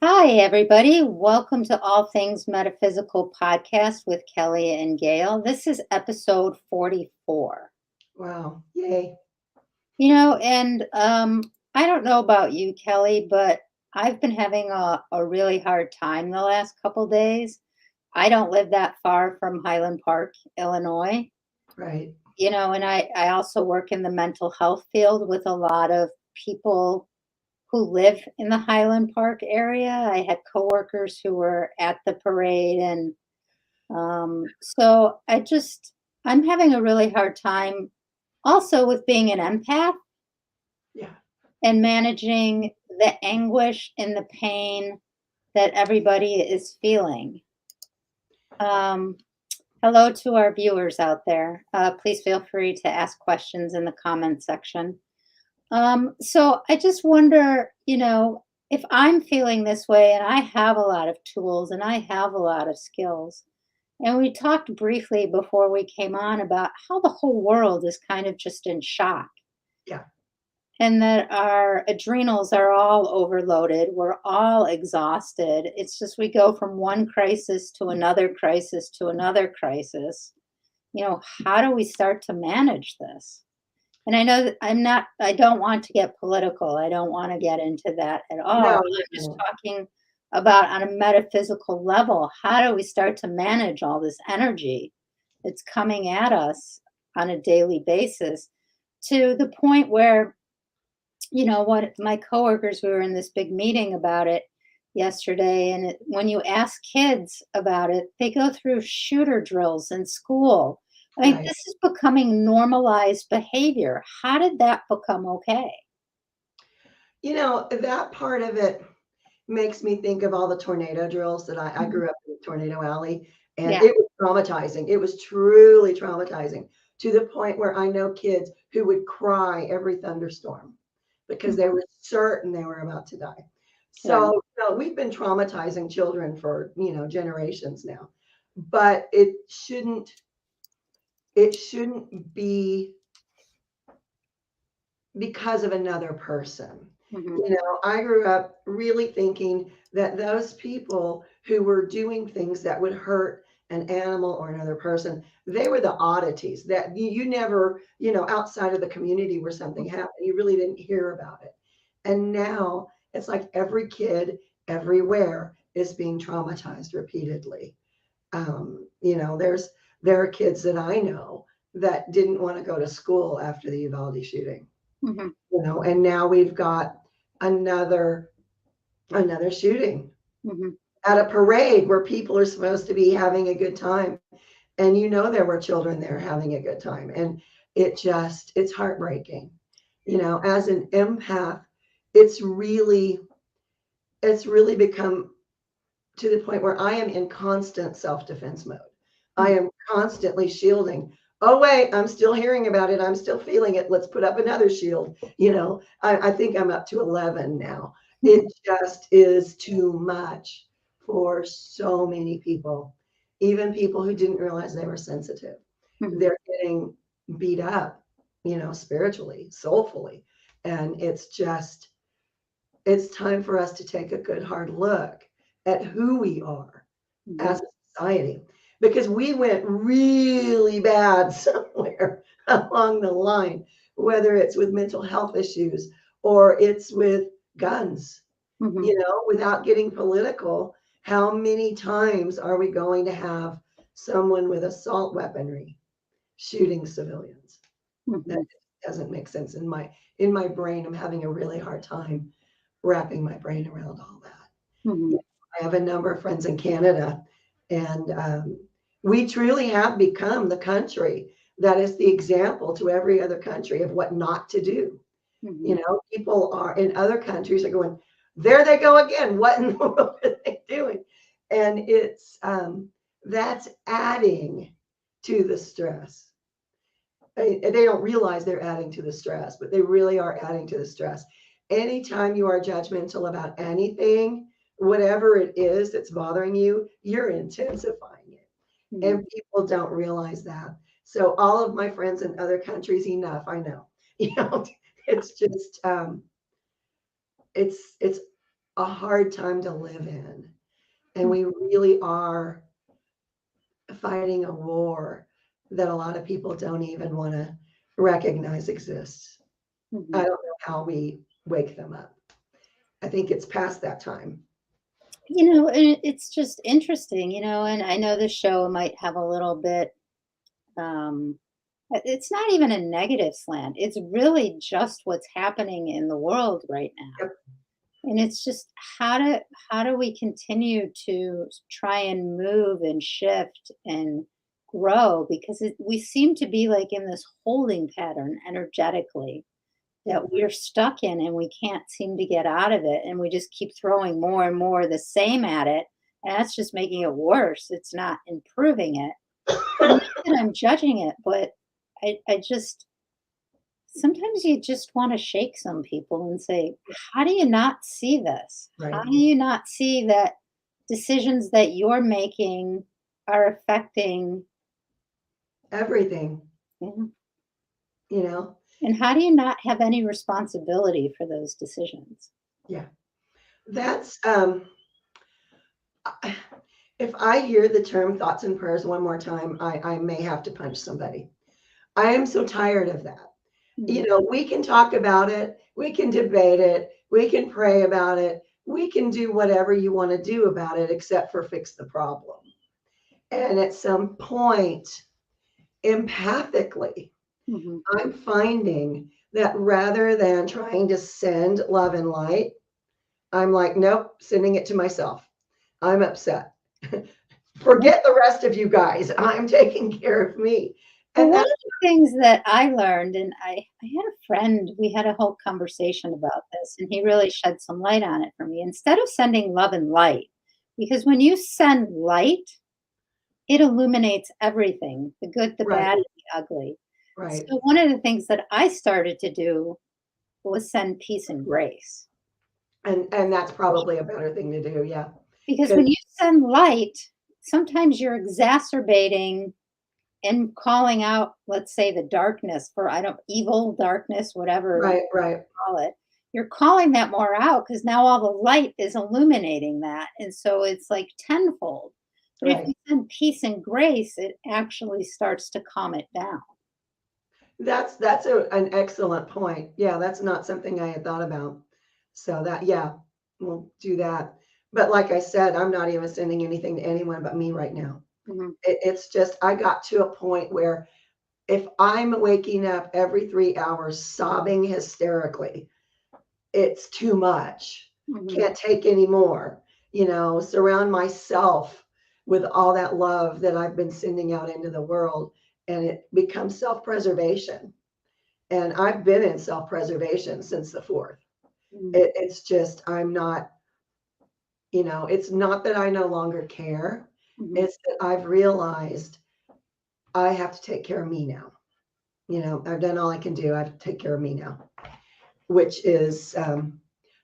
Hi, everybody. Welcome to All Things Metaphysical podcast with Kellie and Gail. This is episode 44. Wow. Yay. I don't know about you, Kellie, but I've been having a really hard time the last couple days. I don't live that far from Highland Park, Illinois. Right. And I also work in the mental health field with a lot of people who live in the Highland Park area. I had coworkers who were at the parade, and I'm having a really hard time also with being an empath Yeah. and managing the anguish and the pain that everybody is feeling. Um, Hello to our viewers out there. Please feel free to ask questions in the comment section. So I just wonder, if I'm feeling this way and I have a lot of tools and I have a lot of skills, and we talked briefly before we came on about how the whole world is kind of just in shock Yeah. and that our adrenals are all overloaded. We're all exhausted. It's just we go from one crisis to another crisis to another crisis. How do we start to manage this? And I know that I don't want to get political. I don't want to get into that at all. No, I'm just no. talking about on a metaphysical level. How do we start to manage all this energy that's coming at us on a daily basis to the point where, what my coworkers, we were in this big meeting about it yesterday. And when you ask kids about it, they go through shooter drills in school. I mean, Right. this is becoming normalized behavior. How did that become okay? That part of it makes me think of all the tornado drills that I Mhm. grew up in the tornado alley, and Yeah. it was traumatizing. It was truly traumatizing to the point where I know kids who would cry every thunderstorm because they Mhm. were certain they were about to die. Right. So, we've been traumatizing children for, generations now. But it shouldn't be because of another person. Mhm. I grew up really thinking that those people who were doing things that would hurt an animal or another person, they were the oddities that you never, outside of the community where something happened, you really didn't hear about it. And now it's like every kid everywhere is being traumatized repeatedly. There are kids that I know that didn't want to go to school after the Uvalde shooting, Mhm. and now we've got another shooting Mhm. at a parade where people are supposed to be having a good time, and there were children there having a good time, and it's heartbreaking. As an empath, it's really it's really become to the point where I am in constant self-defense mode. I Mhm. am constantly shielding. Oh, wait, I'm still hearing about it. I'm still feeling it. Let's put up another shield. I think I'm up to 11 now. Mhm. It just is too much for so many people, even people who didn't realize they were sensitive. Mhm. They're getting beat up, spiritually, soulfully. And it's time for us to take a good hard look at who we are Mhm. as a society, because we went really bad somewhere along the line, whether it's with mental health issues or it's with guns. Mhm. Without getting political, how many times are we going to have someone with assault weaponry shooting civilians? That Mhm. doesn't make sense in my brain. I'm having a really hard time wrapping my brain around all that. Yeah, Mhm. I have a number of friends in Canada, and we truly have become the country that is the example to every other country of what not to do. Mhm. People are in other countries are going, there they go again. What in the world are they doing? And that's adding to the stress. They don't realize they're adding to the stress, but they really are adding to the stress. Anytime you are judgmental about anything, whatever it is that's bothering you, you're intensifying it. Mhm. And people don't realize that. So all of my friends in other countries, enough, I know. You know, it's just it's a hard time to live in. And we really are fighting a war that a lot of people don't even want to recognize exists. Mhm. I don't know how we wake them up. I think it's past that time. It's just interesting, and I know the show might have a little bit, um, it's not even a negative slant. It's really just what's happening in the world right now. Yep. And it's just how do we continue to try and move and shift and grow because we seem to be like in this holding pattern energetically Yep. that we're stuck in and we can't seem to get out of it and we just keep throwing more and more the same at it and that's just making it worse. It's not improving it. Not that I'm judging it, but I just sometimes you just want to shake some people and say, how do you not see this? Right. How do you not see that decisions that you're making are affecting, Everything, you know, you know? and how do you not have any responsibility for those decisions? Yeah. That's if I hear the term thoughts and prayers one more time, I may have to punch somebody. I am so tired of that. Mhm. We can talk about it, we can debate it, we can pray about it, we can do whatever you want to do about it except for fix the problem. And at some point, empathically, Mhm. I'm finding that rather than trying to send love and light, I'm like, nope, sending it to myself. I'm upset. Forget the rest of you guys. I'm taking care of me. Well, And one of that's the things that I learned, and I had a friend, we had a whole conversation about this, and he really shed some light on it for me. Instead of sending love and light, because when you send light, it illuminates everything, the good, the right, bad, and the ugly. right. So one of the things that I started to do was send peace and grace. And that's probably a better thing to do. Yeah. Because Because when you send light, sometimes you're exacerbating and calling out, let's say, the darkness for I don't evil, darkness, whatever you right, right, call it. You're calling that more out because now all the light is illuminating that. And so it's like tenfold. But if right. you send peace and grace, it actually starts to calm it down. That's an excellent point. Yeah, that's not something I had thought about. So that, yeah, we'll do that. But like I said, I'm not even sending anything to anyone but me right now. Mhm. It's just I got to a point where if I'm waking up every 3 hours sobbing hysterically, it's too much. Mhm. Can't take any more. Surround myself with all that love that I've been sending out into the world, and it becomes self-preservation. And I've been in self-preservation since the fourth. Mhm. It's just I'm not, it's not that I no longer care. Mhm. It's that I've realized I have to take care of me now. I've done all I can do. I have to take care of me now, which is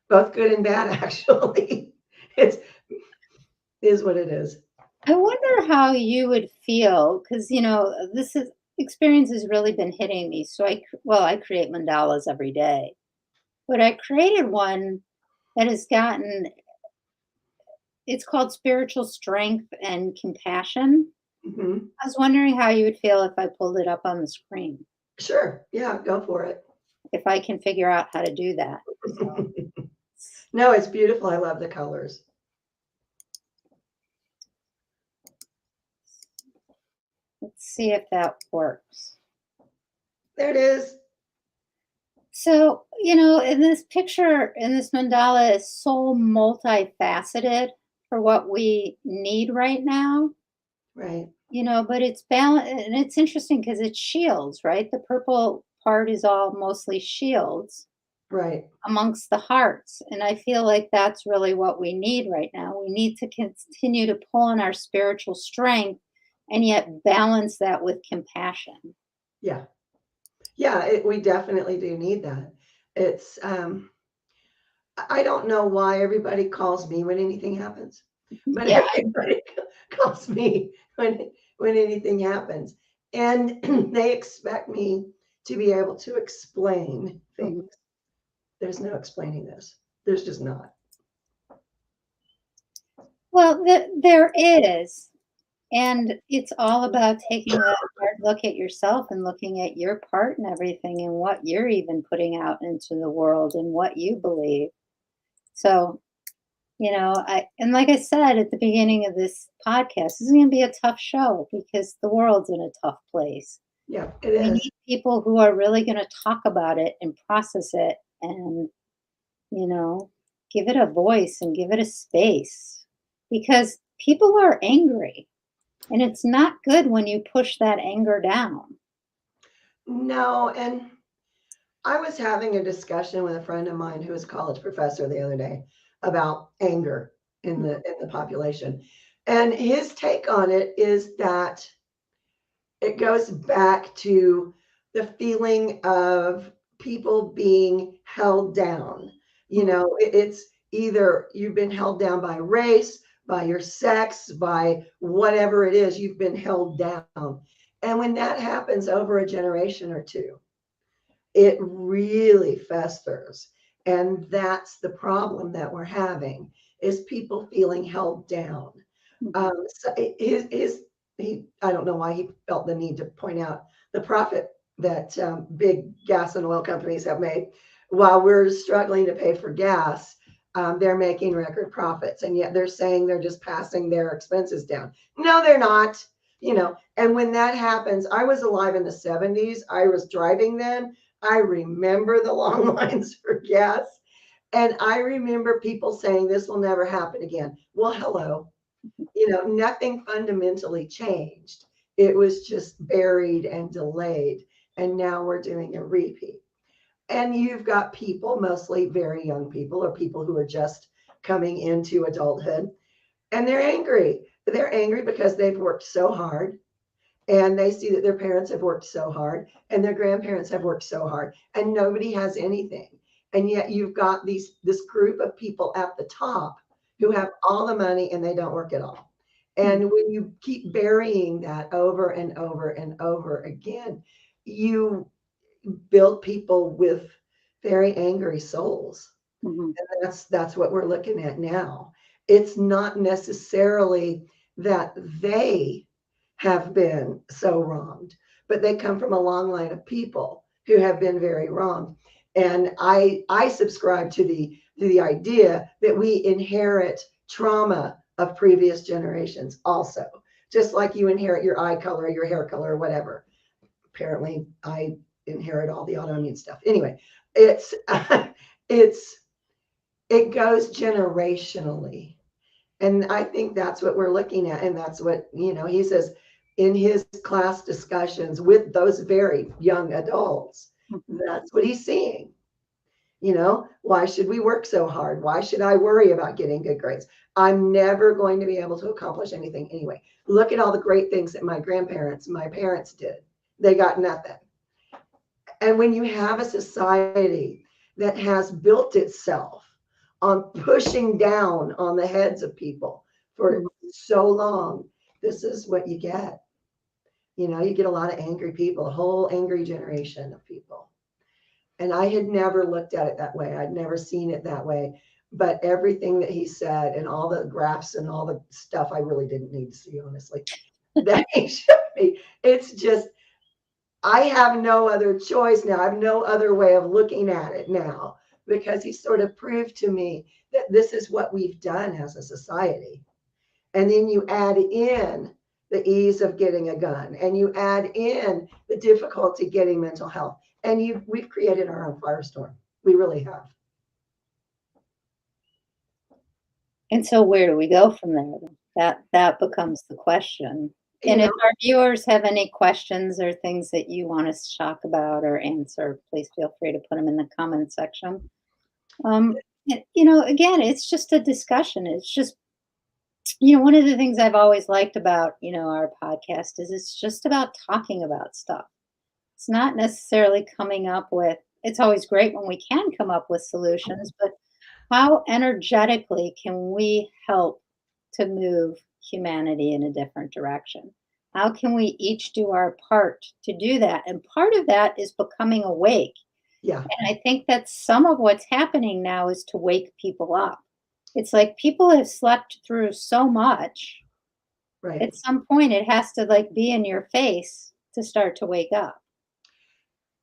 both good and bad, actually. It's is what it is. I wonder how you would feel because this is experience has really been hitting me. So I create mandalas every day, but I created one that has gotten it's called spiritual strength and compassion. Mhm. I was wondering how you would feel if I pulled it up on the screen, Sure. Yeah, go for it. if I can figure out how to do that. So No, it's beautiful. I love the colors. let's see if that works. There it is. So, in this picture, in this mandala is so multifaceted for what we need right now, Right, but it's balance and it's interesting because it's shields, right? The purple part is all mostly shields right. amongst the hearts. And I feel like that's really what we need right now. We need to continue to pull on our spiritual strength and yet balance that with compassion. Yeah. Yeah, we definitely do need that. It's I don't know why everybody calls me when anything happens, but Yeah. everybody calls me when anything happens. And they expect me to be able to explain things. Mhm. There's no explaining this. There's just not. Well, there is. And it's all about taking a hard look at yourself and looking at your part in everything and what you're even putting out into the world and what you believe. So, and like I said at the beginning of this podcast, this is going to be a tough show because the world's in a tough place. Yeah, it We is. need people who are really going to talk about it and process it and, you know, give it a voice and give it a space because people are angry. And it's not good when you push that anger down. No, and I was having a discussion with a friend of mine who is a college professor the other day about anger in the population. And his take on it is that it goes back to the feeling of people being held down. You Mhm, know, it's either you've been held down by race, by your sex, by whatever it is, you've been held down. And when that happens over a generation or two, it really festers. And that's the problem that we're having is people feeling held down. mhm, So I don't know why he felt the need to point out the profit that big gas and oil companies have made. While we're struggling to pay for gas, they're making record profits, and yet they're saying they're just passing their expenses down. No, they're not. And when that happens, I was alive in the 70s. I was driving then. I remember the long lines for gas. And I remember people saying this will never happen again. Well, hello. Nothing fundamentally changed. It was just buried and delayed. And now we're doing a repeat. And you've got people, mostly very young people or people who are just coming into adulthood, and they're angry. They're angry because they've worked so hard and they see that their parents have worked so hard and their grandparents have worked so hard and nobody has anything. And yet you've got this group of people at the top who have all the money and they don't work at all. mhm, And when you keep burying that over and over and over again, you build people with very angry souls. mhm, And that's what we're looking at now. It's not necessarily that they have been so wronged, but they come from a long line of people who have been very wronged. And I subscribe to the idea that we inherit trauma of previous generations also, just like you inherit your eye color, your hair color, or whatever. Apparently, I inherit all the autoimmune stuff. Anyway, it's it's it goes generationally. And I think that's what we're looking at. And that's what, he says in his class discussions with those very young adults. mhm, That's what he's seeing. Why should we work so hard? Why should I worry about getting good grades? I'm never going to be able to accomplish anything anyway. Look at all the great things that my parents did. They got nothing. And when you have a society that has built itself on pushing down on the heads of people for mhm. so long, this is what you get. You get a lot of angry people, a whole angry generation of people. And I had never looked at it that way. I'd never seen it that way. But everything that he said and all the graphs and all the stuff I really didn't need to see, honestly, that he showed me, it's just, I have no other choice now. I have no other way of looking at it now because he sort of proved to me that this is what we've done as a society. And then you add in the ease of getting a gun and you add in the difficulty getting mental health. And we've created our own firestorm. We really have. And so where do we go from there? That becomes the question. You And if know, our viewers have any questions or things that you want us to talk about or answer, please feel free to put them in the comment section. Again, it's just a discussion. It's just, one of the things I've always liked about, our podcast is it's just about talking about stuff. It's not necessarily coming up with, it's always great when we can come up with solutions, but how energetically can we help to move humanity in a different direction? How can we each do our part to do that? And part of that is becoming awake. yeah, And I think that some of what's happening now is to wake people up. It's like people have slept through so much. Right. At some point, it has to like be in your face to start to wake up.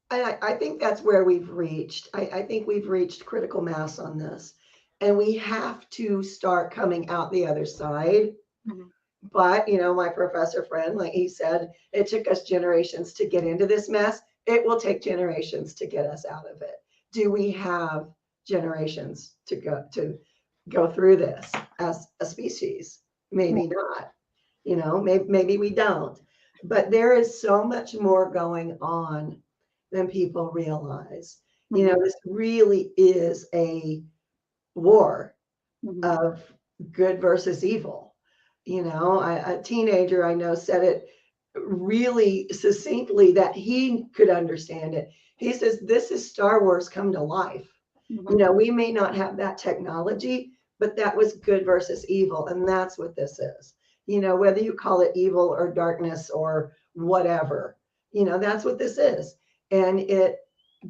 I think that's where we've reached. I think we've reached critical mass on this. And we have to start coming out the other side. Mhm. But, my professor friend, like he said, it took us generations to get into this mess. It will take generations to get us out of it. Do we have generations to go through this as a species? Maybe not. Maybe we don't. But there is so much more going on than people realize. Mhm. This really is a war Mhm. of good versus evil. A teenager I know said it really succinctly that he could understand it. He says, "This is Star Wars come to life." Mhm. We may not have that technology, but that was good versus evil. And that's what this is. Whether you call it evil or darkness or whatever, that's what this is. And it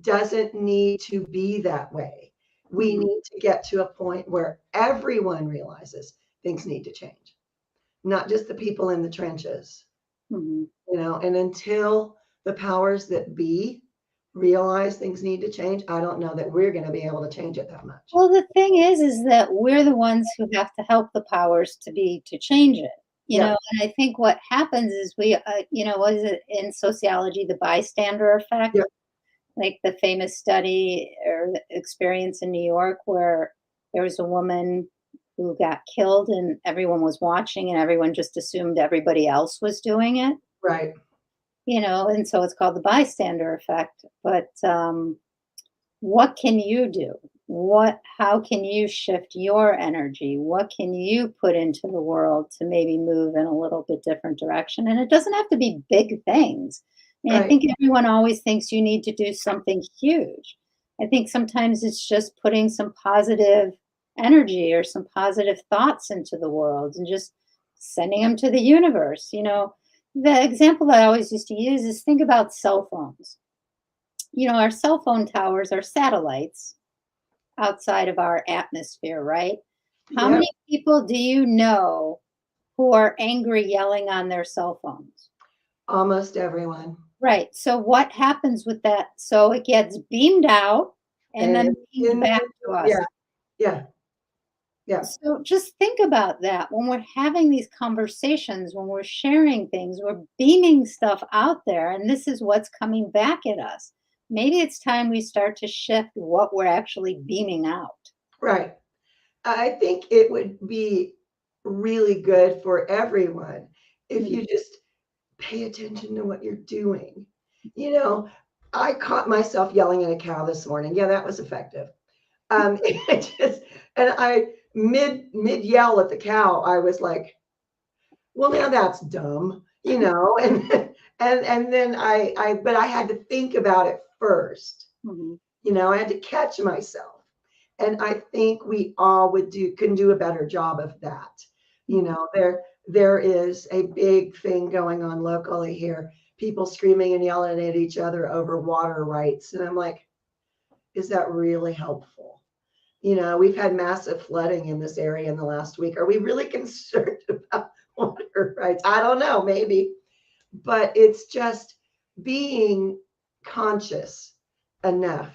doesn't need to be that way. We Mhm. need to get to a point where everyone realizes things need to change, not just the people in the trenches, Mhm. and until the powers that be realize things need to change, I don't know that we're going to be able to change it that much. Well, the thing is that we're the ones who have to help the powers to be to change it. Yep. And I think what happens is what is it in sociology, the bystander effect? Yep. Like the famous study or the experience in New York where there was a woman who got killed and everyone was watching and everyone just assumed everybody else was doing it, Right. and so it's called the bystander effect. But what can you do? How can you shift your energy? What can you put into the world to maybe move in a little bit different direction? And it doesn't have to be big things. I mean, I Right. think everyone always thinks you need to do something huge. I think sometimes it's just putting some positive energy or some positive thoughts into the world and just sending them to the universe. The example I always used to use is think about cell phones. Our cell phone towers are satellites outside of our atmosphere, right? How Yep. many people do you know who are angry yelling on their cell phones? Almost everyone. Right. So what happens with that? So it gets beamed out and And then beamed in back to us. yeah, yeah, yeah. So just think about that when we're having these conversations, when we're sharing things, we're beaming stuff out there, and this is what's coming back at us. Maybe it's time we start to shift what we're actually beaming out. Right. I think it would be really good for everyone if Mhm. you just pay attention to what you're doing. You know, I caught myself yelling at a cow this morning. Yeah, that was effective. It just, and I mid yell at the cow, I was like, well, now that's dumb, and and then but I had to think about it first. Mhm. I had to catch myself. And I think we all can do a better job of that. Mhm. There is a big thing going on locally here. People screaming and yelling at each other over water rights. And I'm like, is that really helpful? We've had massive flooding in this area in the last week. Are we really concerned about water rights? I don't know, maybe. But it's just being conscious enough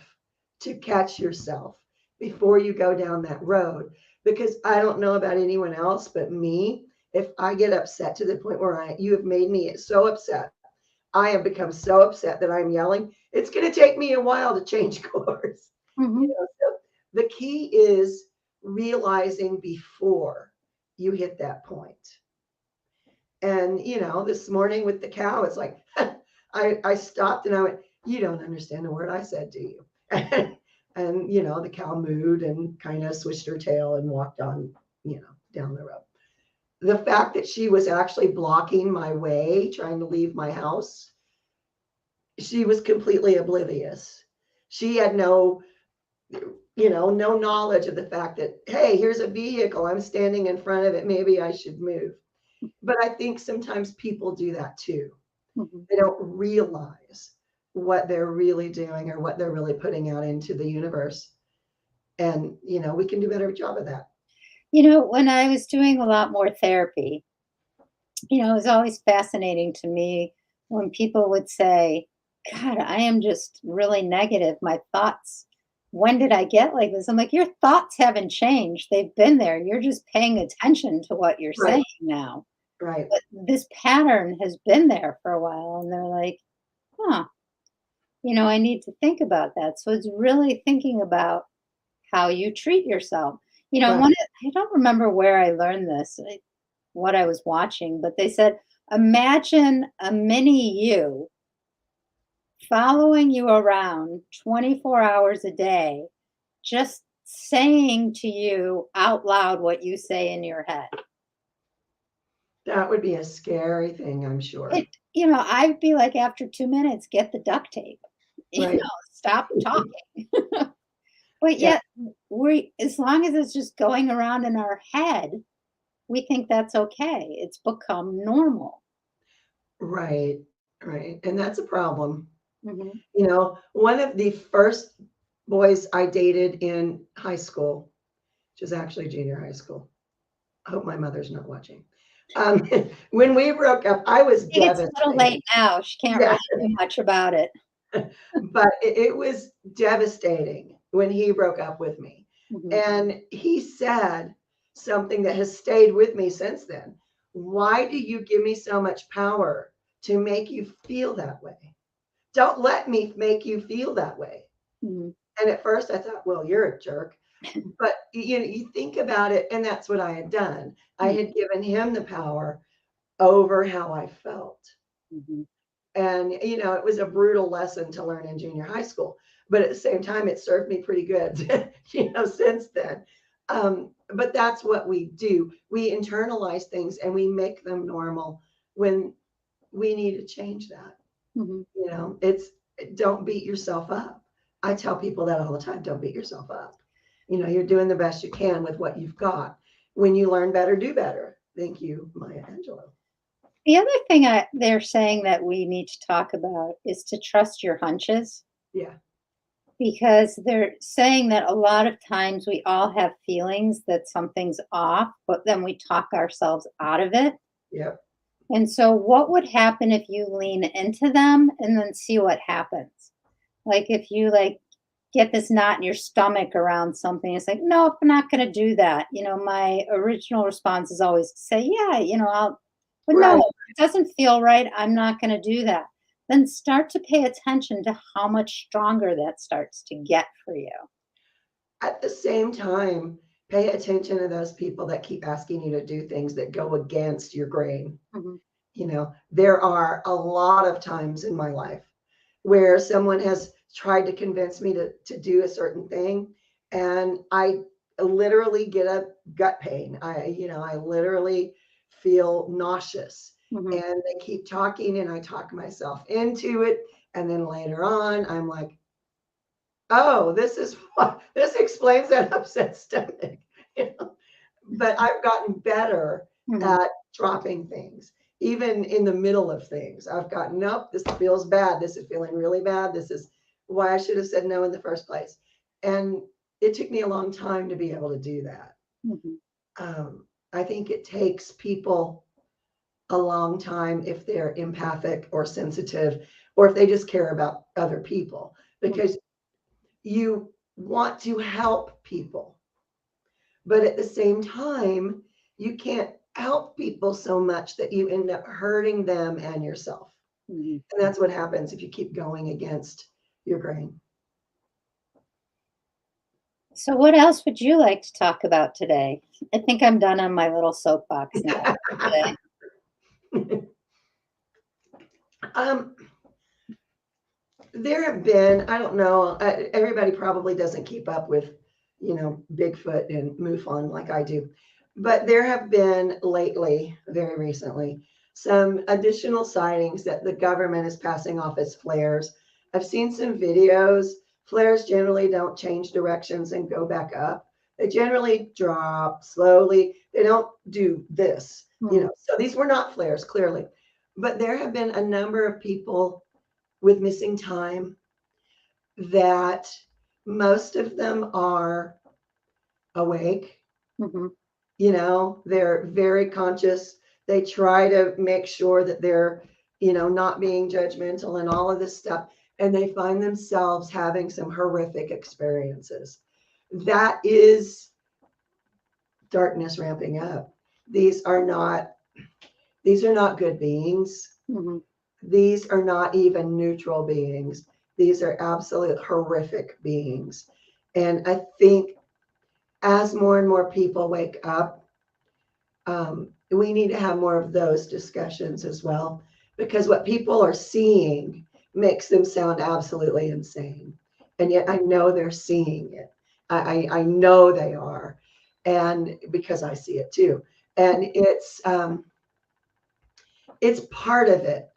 to catch yourself before you go down that road. Because I don't know about anyone else, but me, if I get upset to the point where you have made me so upset, I have become so upset that I'm yelling, it's going to take me a while to change course. Mhm. So the key is realizing before you hit that point. And, this morning with the cow, it's like, I stopped and I went, you don't understand a word I said, do you? And, the cow mooed and kind of switched her tail and walked on, down the road. The fact that she was actually blocking my way, trying to leave my house, she was completely oblivious. She had no knowledge of the fact that, hey, here's a vehicle. I'm standing in front of it. Maybe I should move. But I think sometimes people do that too. Mhm. They don't realize what they're really doing or what they're really putting out into the universe. And, we can do a better job of that. When I was doing a lot more therapy, it was always fascinating to me when people would say, God, I am just really negative. My thoughts, when did I get like this? I'm like, your thoughts haven't changed. They've been there. You're just paying attention to what you're Right, saying now. right, But this pattern has been there for a while. And they're like, huh, I need to think about that. So it's really thinking about how you treat yourself. right. I don't remember where I learned this, what I was watching, but they said, imagine a mini you following you around 24 hours a day, just saying to you out loud what you say in your head. That would be a scary thing, I'm It, sure. I'd be like, after 2 minutes, get the duct tape, Right. stop talking. But Yeah, yet, as long as it's just going around in our head, we think that's okay. It's become normal. right, right. And that's a problem. Mhm. One of the first boys I dated in high school, which is actually junior high school. I hope my mother's not watching. Um, when we broke up, I was I think it's a little devastated. late now. She can't Yeah, really do much about it. but it was devastating when he broke up with me. Mhm. And he said something that has stayed with me since then. Why do you give me so much power to make you feel that way? Don't let me make you feel that way. Mhm. And at first I thought, well, you're a jerk. But you think about it, and that's what I had done. I Mhm. had given him the power over how I felt. Mhm. And, it was a brutal lesson to learn in junior high school. But at the same time, it served me pretty good, since then. But that's what we do. We internalize things and we make them normal when we need to change that. Mhm. It's don't beat yourself up. I tell people that all the time. Don't beat yourself up. You're doing the best you can with what you've got. When you learn better, do better. Thank you, Maya Angelou. The other thing they're saying that we need to talk about is to trust your hunches, Yeah. because they're saying that a lot of times we all have feelings that something's off, but then we talk ourselves out of it. Yep. And so, what would happen if you lean into them and then see what happens? Like, if you get this knot in your stomach around something, it's like, nope, I'm not going to do that. My original response is always to say, yeah, but no, Right. it doesn't feel right. I'm not going to do that. Then start to pay attention to how much stronger that starts to get for you. At the same time, pay attention to those people that keep asking you to do things that go against your grain. Mhm. There are a lot of times in my life where someone has tried to convince me to do a certain thing, and I literally get a gut pain. I literally feel nauseous, Mhm. and they keep talking, and I talk myself into it, and then later on, I'm like, oh, this explains that upset stomach. You know? But I've gotten better Mhm. at dropping things, even in the middle of things. I've gotten, nope, this feels bad. This is feeling really bad. This is why I should have said no in the first place. And it took me a long time to be able to do that. Mhm. I think it takes people a long time if they're empathic or sensitive, or if they just care about other people, Mhm. because you want to help people, but at the same time, you can't help people so much that you end up hurting them and yourself. Mhm. And that's what happens if you keep going against your grain. So, what else would you like to talk about today? I think I'm done on my little soapbox now for today. um, there have been, I don't know, everybody probably doesn't keep up with, Bigfoot and MUFON like I do. But there have been lately, very recently, some additional sightings that the government is passing off as flares. I've seen some videos. Flares generally don't change directions and go back up. They generally drop slowly. They don't do this. Mhm. So these were not flares, clearly. But there have been a number of people with missing time that most of them are awake, Mhm. They're very conscious. They try to make sure that they're, not being judgmental and all of this stuff. And they find themselves having some horrific experiences. That is darkness ramping up. These are not good beings. Mm-hmm. These are not even neutral beings. These are absolute horrific beings. And I think as more and more people wake up, we need to have more of those discussions as well, because what people are seeing makes them sound absolutely insane. And yet I know they're seeing it. I know they are. And because I see it too. And it's part of it.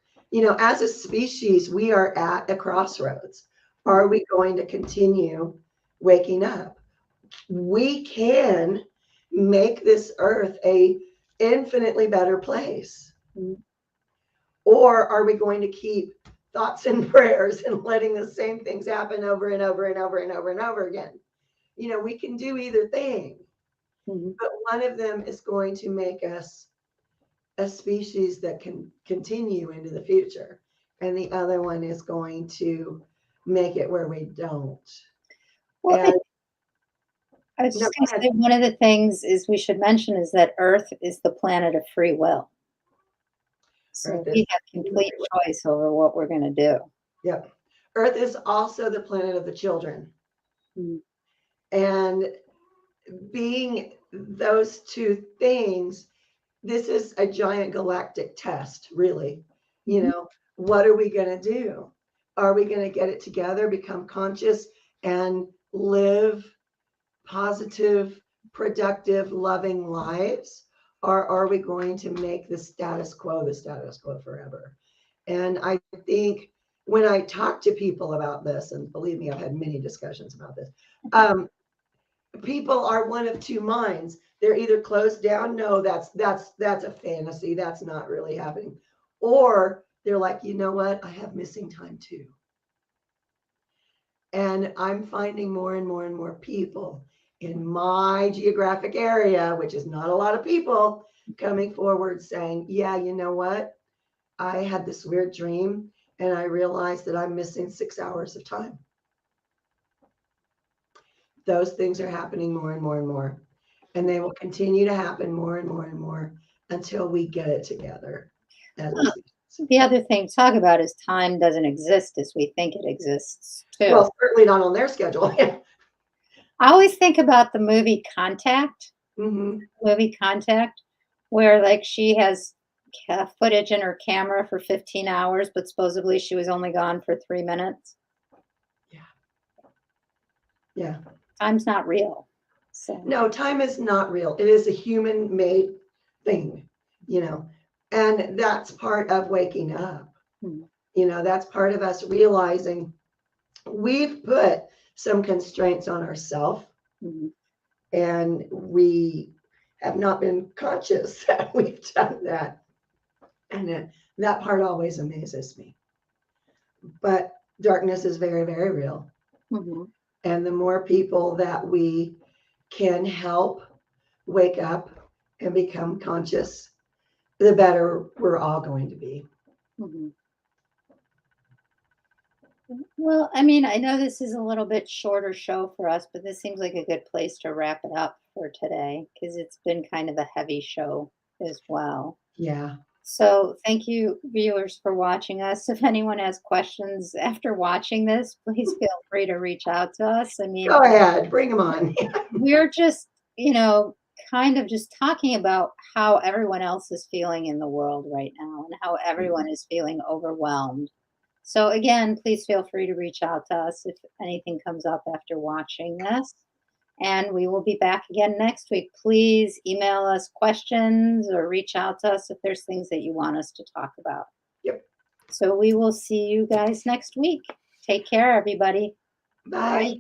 As a species, we are at a crossroads. Are we going to continue waking up? We can make this earth a infinitely better place. Or are we going to keep thoughts and prayers and letting the same things happen over and over and over and over and over again? We can do either thing. Mm-hmm. But one of them is going to make us a species that can continue into the future. And the other one is going to make it where we don't. Well, And I was just going to say, one of the things is we should mention is that Earth is the planet of free will. So we have complete choice over what we're going to do. Yep. Earth is also the planet of the children. Mm-hmm. And being those two things, this is a giant galactic test, really. What are we going to do? Are we going to get it together, become conscious, and live positive, productive, loving lives? Or are we going to make the status quo forever? And I think when I talk to people about this, and believe me, I've had many discussions about this, people are one of two minds. They're either closed down, no, that's a fantasy, that's not really happening. Or they're like, you know what? I have missing time too. And I'm finding more and more and more people in my geographic area, which is not a lot of people, coming forward saying, yeah, you know what? I had this weird dream and I realized that I'm missing 6 hours of time. Those things are happening more and more and more. And they will continue to happen more and more and more until we get it together. The other thing to talk about is time doesn't exist as we think it exists, too. Well, certainly not on their schedule. I always think about the movie Contact. Mm-hmm. Movie Contact, where like she has footage in her camera for 15 hours, but supposedly she was only gone for 3 minutes. Yeah. Time's not real. So. No, time is not real. It is a human-made thing, and that's part of waking up. That's part of us realizing we've put some constraints on ourselves, and we have not been conscious that we've done that. And that part always amazes me. But darkness is very, very real. And the more people that we can help wake up and become conscious, the better we're all going to be. Well, I mean, I know this is a little bit shorter show for us, but this seems like a good place to wrap it up for today because it's been kind of a heavy show as well. Yeah. So thank you, viewers, for watching us. If anyone has questions after watching this, please feel free to reach out to us. I mean, go ahead, bring them on. We're just, kind of just talking about how everyone else is feeling in the world right now and how everyone is feeling overwhelmed. So again, please feel free to reach out to us if anything comes up after watching this. And we will be back again next week. Please email us questions or reach out to us if there's things that you want us to talk about. Yep. So we will see you guys next week. Take care, everybody. Bye.